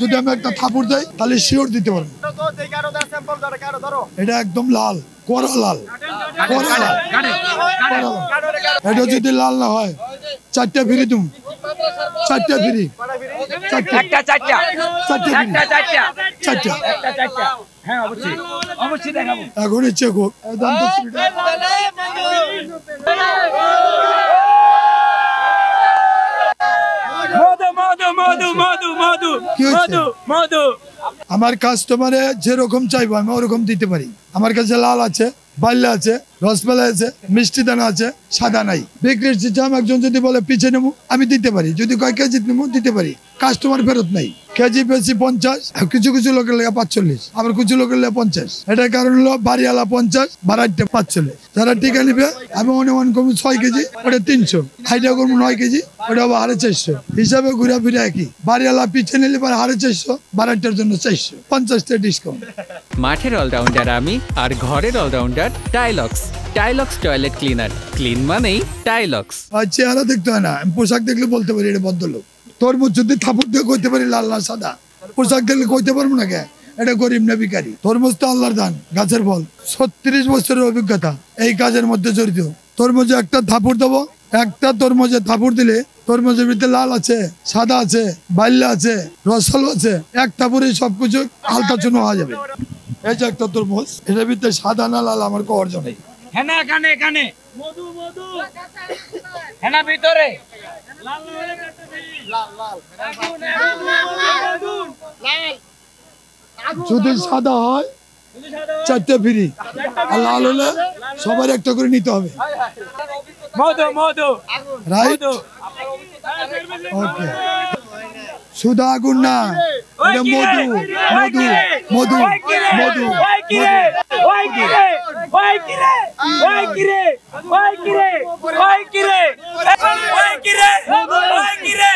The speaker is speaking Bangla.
যদি আমি একটা থাপুর দেই তাহলে শিওর দিতে পারবো এটা একদম লাল কড়া লাল এটা যদি লাল না হয় 4টা ফ্রি তুমি 4টা ফ্রি 4টা হ্যাঁ অবশ্যই অবশ্যই দেখাবো এখন চেক হোক আমার কাস্টমারে যেরকম চাইবো আমি ওরকম দিতে পারি আমার কাছে লাল আছে বাল্যা আছে রসমালাই আছে মিষ্টি দানা আছে সাদা নাই বিক্রির সিস্টেম একজন যদি বলে পিছে নেবো আমি দিতে পারি যদি কয় কেজি নেবো দিতে পারি কাস্টমার ফেরত নাই কেজি বেশি 50 কিছু কিছু লোকের লেগে 45 আবার কিছু লোকের লেগে 50 এটার কারণ হলো বাড়িওয়ালা 50 বাড়াইতে 45 যারা টিকা নিবে আমি অনুমান করবো 6 কেজি ওটা 300 হাইটা করবো 9 কেজি ওটা আবার 450 হিসাবে ঘুরে ফিরে একই বাড়িওয়ালা পিছে নিলে 450 বাড়াইটার জন্য 400 50টা ডিসকাউন্ট মাঠের অলরাউন্ডার আমি আর ঘরের allrounder Tilex Tilex toilet cleaner clean মানেই টাইলক্স আর চেহারা দেখতে হয় না পোশাক দেখলে বলতে পারি এটা ভদ্রলোক তরমুজ যদি থাপুর দিয়ে কইতে পারি লাল লাল সাদা পোশাক দেখলে কইতে পারবো না কে এটা গরিব না ভিখারি তরমুজ তো আল্লাহর দান গাছের ফল 36 বছরের অভিজ্ঞতা এই কাজের মধ্যে জড়িত তরমুজে একটা থাপুর দেবো একটা তরমুজে থাপুর দিলে তরমুজের ভিতরে লাল আছে সাদা আছে বাল্যা আছে রসালো আছে এক থাপুরে সবকিছু হালকা চুনো হয়ে যাবে এই যে একটা তরমুজ এটার ভিতরে সাদা না লাল আমার কো অর্জন নেই হ্যাঁ না এখানে মধু হ্যাঁ না ভিতরে যদি সাদা হয় 4টা ফ্রি আর লাল হলে সবার একটা করে নিতে হবে রাইট ওকে সুধা আগুন না এটা মধু মধু মধু মধু ওই কিরে